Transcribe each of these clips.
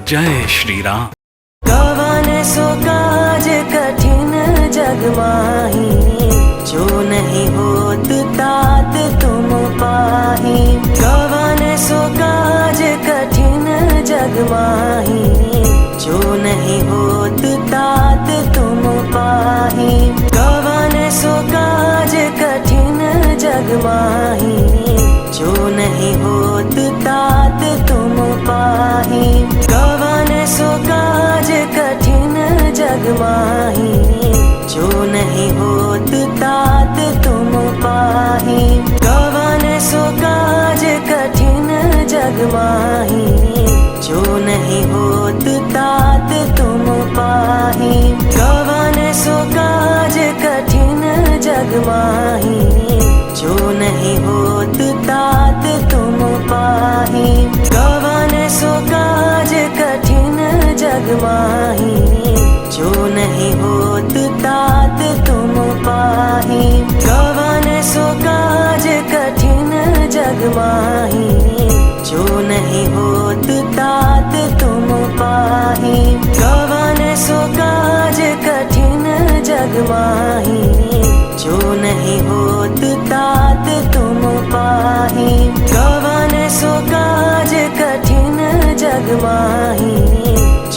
जय श्री राम। कवन सो काज कठिन जग माही, जो नहीं होत तात तुम पाही। कवन सो काज कठिन जग माही, जो नहीं होत तात तुम पाही। कवन सो काज कठिन जग माही, जो नहीं होत तात तुम पाही। कवन सो काज कठिन जग माही, जो नहीं होत तात तुम पाही। कवन सो काज कठिन जग माही, जो नहीं होत तात तुम पाही। कवन सो काज कठिन जग माही, जो नहीं होत तात तुम पाही। कवन सो काज कठिन जग माही, जो नहीं होत तात तुम पाही। कवन सो काज कठिन जग माही, जो नहीं होत तात तुम पाही। कवन सो काज कठिन जग माही, जो नहीं होत तात तुम पाही। कवन सो काज कठिन जग माही,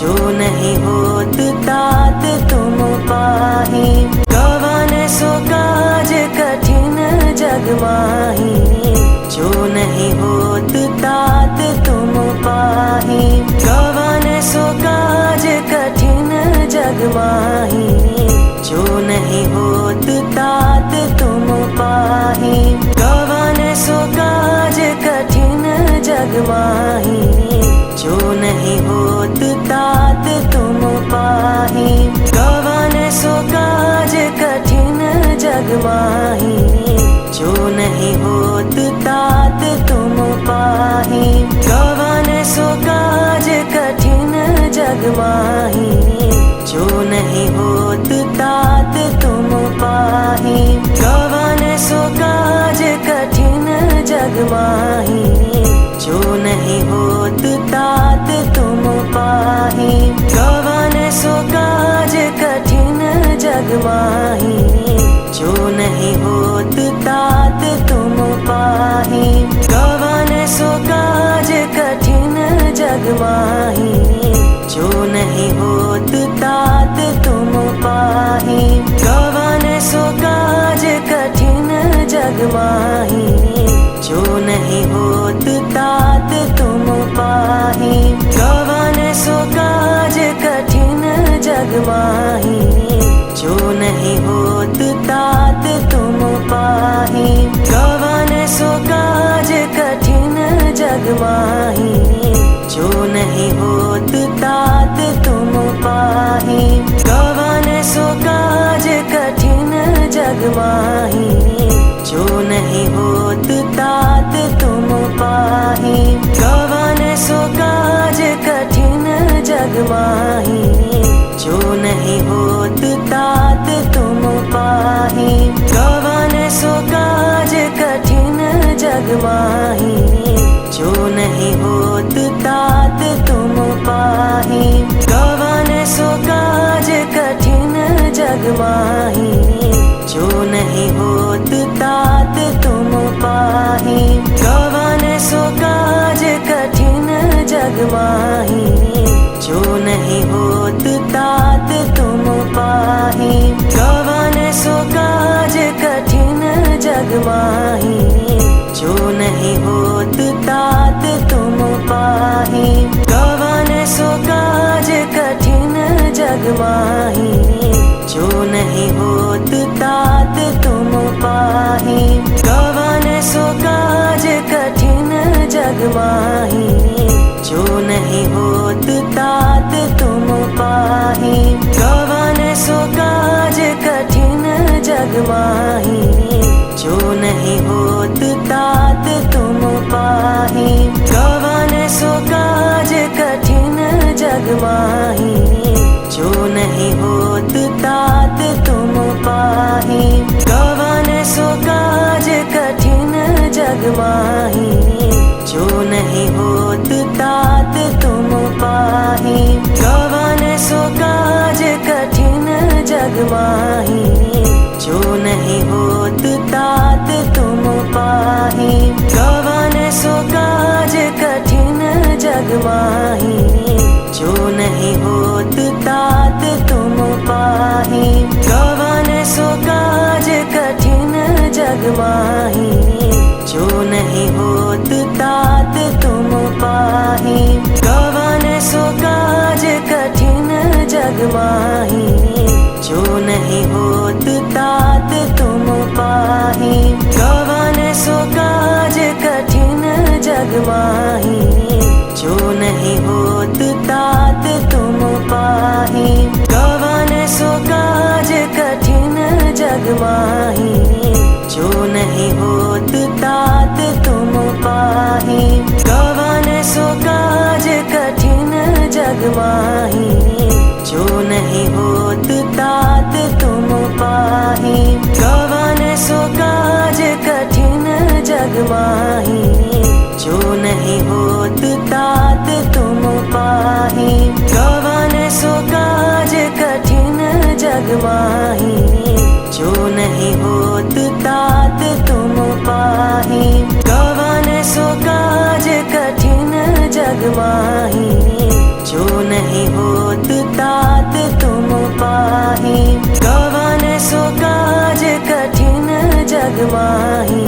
जो नहीं होत तात तुम पाही। कवन सो काज कठिन जग माही, जो नहीं होत तात तुम पाही। कवन सो काज कठिन जग माही, जो नहीं होत तात तुम पाही। कवन सो काज कठिन जग माही, जो नहीं होत तात तुम पाही। कवन सो काज कठिन जग माही, जो नहीं होत तात तुम पाही। कवन सो काज कठिन जग माही, जो नहीं होत तात तुम पाही। कवन सो काज कठिन जग माही, जो नहीं होत तात तुम पाही। कवन सो काज कठिन जग माही, जो नहीं होत तात तुम पाही। कवन सो काज कठिन जग माही, जो नहीं होत तात तुम पाही। कवन सो काज कठिन जग माही, जो नहीं होत तात तुम पाही। कवन सो काज कठिन जग माही, जो नहीं होत तात तुम पाही। कवन सो काज कठिन जग माही, जो नहीं होत तात तुम पाही। कवन सो काज कठिन जग माही, जो नहीं होत तात तुम पाही। कवन सो काज कठिन जग माही, जो नहीं होत तात तुम पाही। कवन सो काज कठिन जग माही, जो नहीं होत तात तुम पाही। कवन सो काज कठिन जग माही, जो नहीं होत तात तुम पाही। कवन सो काज कठिन जग माही, जो नहीं होत तात तुम पाही। कवन सो काज कठिन जग माही, जो नहीं होत तात तुम पाही। कवन सो काज कठिन जग माही, जो नहीं होत तात तुम पाही। कवन सो काज कठिन जग माही, जो नहीं होत तात तुम पाही। कवन सो काज कठिन जग माही, जो नहीं होत तात तुम पाही। कवन सो काज कठिन जग माही, जो नहीं होत तात तुम पाही। कवन सो काज कठिन जग माही, जो नहीं होत तात तुम पाही। माही, जो नहीं होत तात तुम पाही। कवन सो काज कठिन जग माही, जो नहीं होत तात तुम पाही। कवन सो काज कठिन जग माही, जो नहीं होत तात तुम पाही। कवन सो काज कठिन जग माही, जो नहीं होत तात तुम पाही। कवन सो काज कठिन जग माही, जो नहीं होत तात तुम पाही। कवन सो काज कठिन जग माही, जो नहीं होत तात तुम पाही। कवन सो काज कठिन जग माही, जो नहीं होत तात तुम पाही। कवन सो काज कठिन जग माही, जो नहीं होत तात तुम पाही। कवन सो काज कठिन जग माही, जो नहीं होत तात तुम पाही। कवन सो काज कठिन जग माही,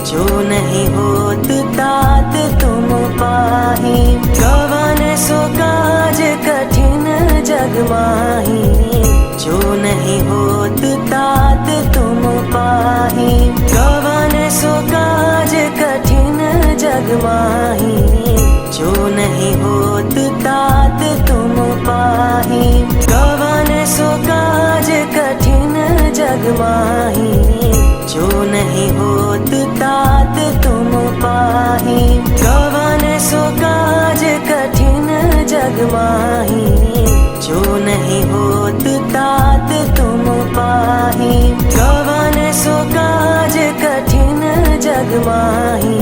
जो नहीं होत तात तुम पाही। कवन सो काज कठिन जग माही, जो नहीं होत तात तुम पाही। कवन सो काज कठिन जग माही, जो नहीं होत तात तुम पाही। कवन सो काज कठिन जग माही, जो नहीं होत तात तुम पाही। कवन सो काज कठिन जग माही, जो नहीं होत तात तुम पाही। कवन सो काज कठिन जग माही,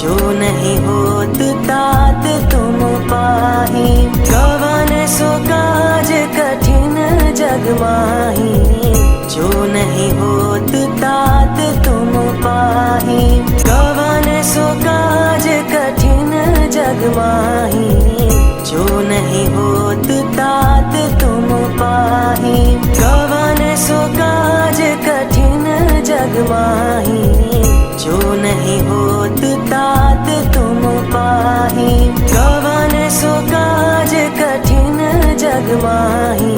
जो नहीं होत तात तुम पाही। कवन सो काज कठिन जग माही, जो नहीं होत तात तुम पाही। कवन सो काज कठिन जग माही, जो नहीं होत तात तुम पाही। कवन सो काज कठिन जग माही, जो नहीं होत तात तुम पाही। कवन सो काज कठिन जग माही,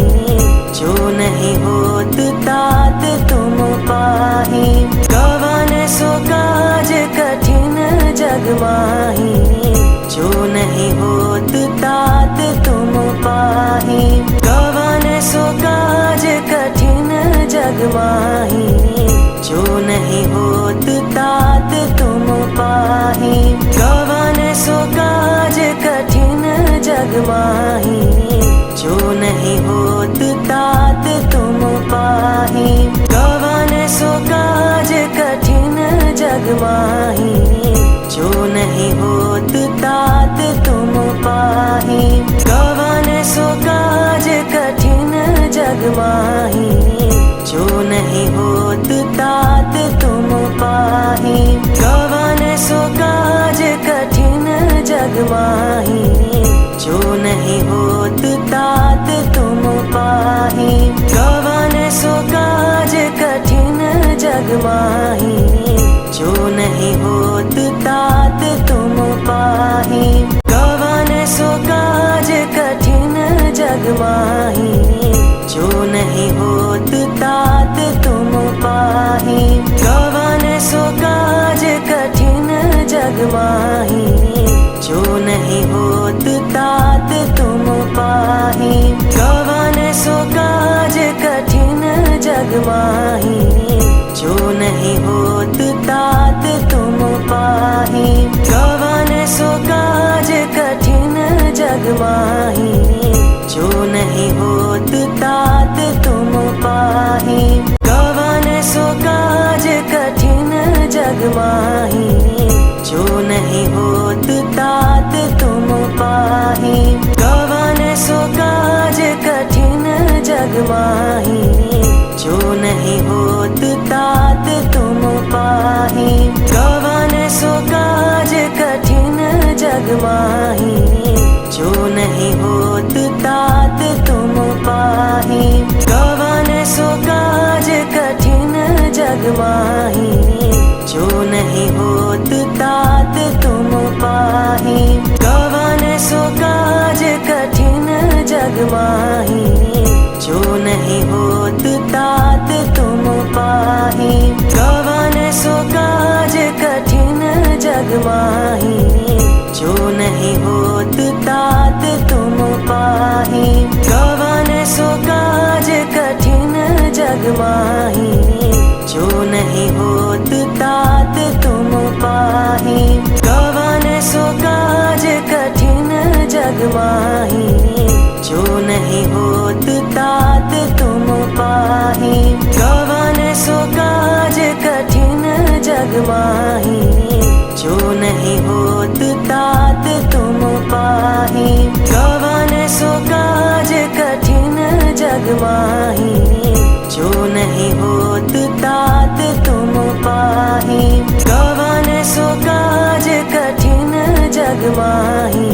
जो नहीं होत तात तुम पाही। कवन सो काज कठिन जग माही, जो नहीं होत तात तुम पाही। कवन सो काज कठिन जग माही, जो नहीं होत तात तुम पाही। कवन सो काज कठिन जग माही, जो नहीं होत तात तुम पाही। कवन सो काज कठिन जग माही, जो नहीं होत तात तुम पाही। कवन सो काज कठिन जग माही, जो नहीं होत तात तुम पाही। कवन सो काज कठिन जग माही, जो नहीं होत तात तुम पाही। कवन सो काज कठिन जग माही, जो नहीं होत तात तुम पाही। कवन सो काज कठिन जग माही, जो नहीं होत तात तुम पाही। कवन सो काज कठिन जग माही, जो नहीं होत तात तुम पाही। कवन सो काज कठिन जग माही, जो नहीं होत तात तुम पाही। कवन सो काज कठिन जग माही, जो नहीं होत तात तुम पाही। कवन सो काज कठिन जग माही, जो नहीं होत तात तुम पाही। कवन सो काज कठिन जग माही, जो नहीं होत तात तुम पाही। कवन सो काज कठिन जग माही, जग माही। जो नहीं होत तात तुम पाही, कवन सो काज कठिन जग माही। जो नहीं होत तात तुम पाही, कवन सो काज कठिन जग माही। जो नहीं होत तात तुम पाही, कवन सो काज कठिन जग माही। जो नहीं होत तात तुम पाही, कवन सो काज कठिन जग माही। जो नहीं होत तात तुम पाही, कवन सो काज कठिन जग माही। जो नहीं होत तात तुम पाही, कवन सो काज कठिन जग माही।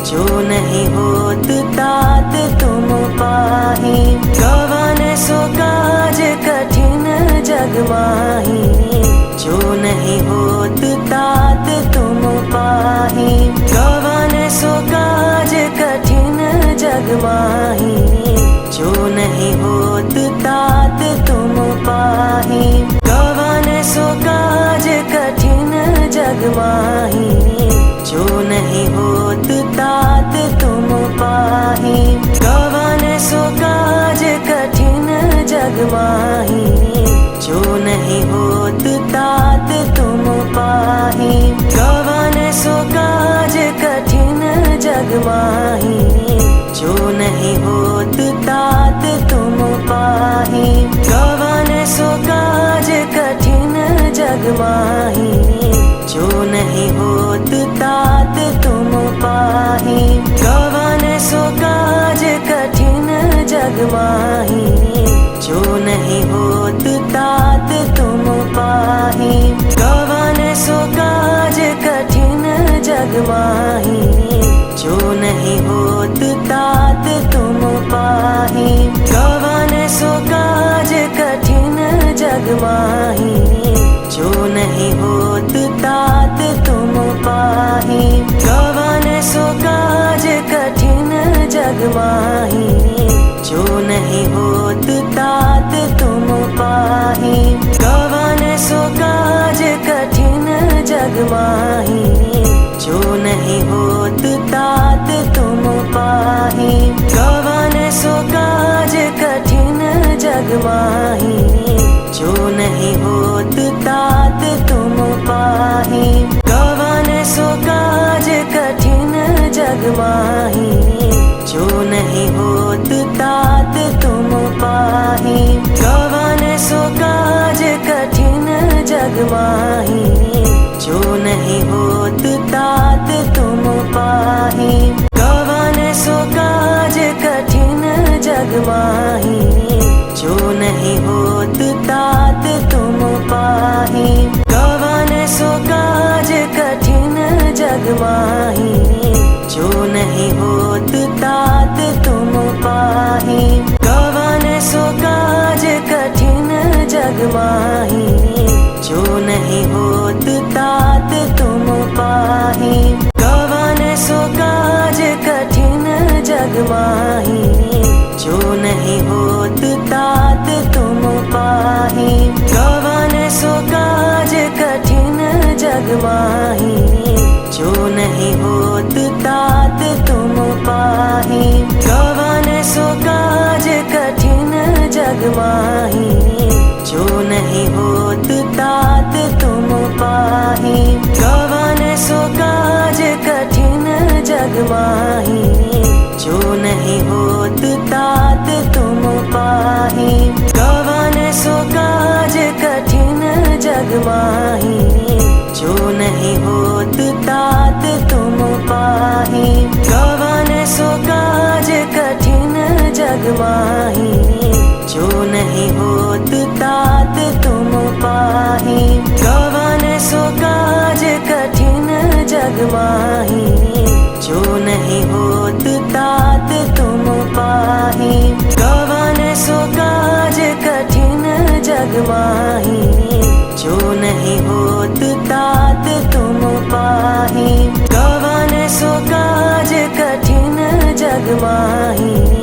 जो नहीं होत तात तुम पाही, कवन सो काज कठिन जग माही। जो नहीं होत तात तुम पाही, कवन सो काज कठिन जग माही। जो नहीं होत तात तुम पाही, कवन सो काज कठिन जग माही। जो नहीं होत तात तुम पाही, कवन सो काज कठिन जग माही। जो नहीं होत तात तुम पाही, कवन सो काज कठिन जग माही। जो नहीं होत तात तुम पाही, कवन सो काज कठिन जग माही। जो नहीं होत तात तुम पाही, कवन सो काज कठिन जग माही। जो नहीं होत तात तुम पाही, कवन सो काज कठिन जग माही। जो नहीं होत तात तुम पाही, कवन सो काज कठिन जग माही। जो नहीं होत तात तुम पाही, कवन सो काज कठिन जग माही। जो नहीं होत तात तुम पाही, कवन सो काज कठिन जग माही। जो नहीं होत तात तुम पाही, कवन सो काज कठिन जग माही। जो नहीं होत तात तुम पाही, कवन सो काज कठिन जग माही। जो नहीं होत तात तुम पाही, कवन सो काज कठिन जग माही। जो नहीं होत तात तुम पाही, कवन सो काज कठिन जग माही। जो नहीं होत तात तुम पाही, कवन सो काज कठिन जग माही। जो नहीं होत तात तुम पाही, कवन सो काज कठिन जग माही। जो नहीं होत तात तुम पाही, कवन सो काज कठिन जग माही। जो नहीं होत तात तुम पाही, कवन सो काज कठिन जग माही। जो नहीं होत तात तुम पाही, कवन सो काज कठिन जग माही। जो नहीं होत तात तुम पाही, कवन सो काज कठिन जग माही। जो नहीं होत तात तुम पाही, कवन सो काज कठिन जग माही। जो नहीं होत तात तुम पाही, कवन सो काज कठिन जग माही। जो नहीं होत तात तुम पाही, कवन सो काज कठिन जग माही। जो नहीं होत तात तुम पाही, कवन सो काज कठिन जग माही। जो नहीं होत तात तुम पाही, कवन सो काज कठिन जग माही।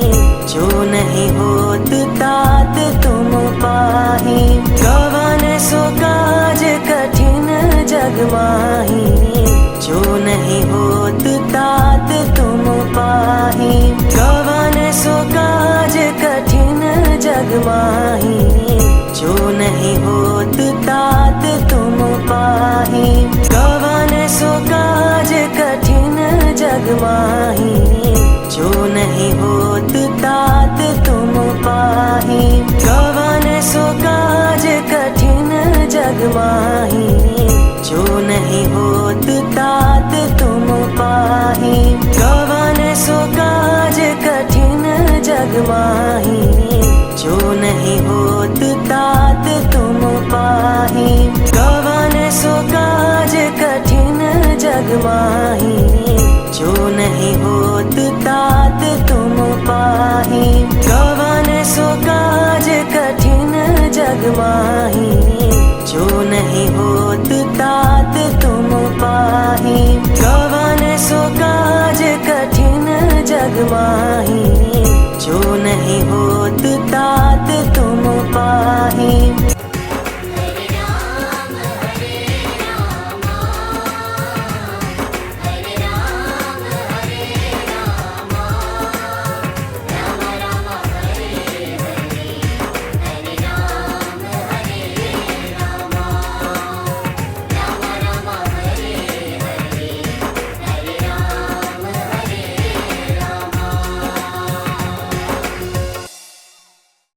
जग माही, जो नहीं होत तात तुम पाही। कवन सो काज कठिन जग माही, जो नहीं होत तात तुम पाही। कवन सो काज कठिन जग माही, जो नहीं होत तात तुम पाही। कवन सो काज कठिन जग माही, जो नहीं होत तात तुम पाही। कवन सो काज कठिन जग माही, जो नहीं होत तात तुम पाही। कवन सो काज कठिन जग माही, जो नहीं होत तात तुम पाही।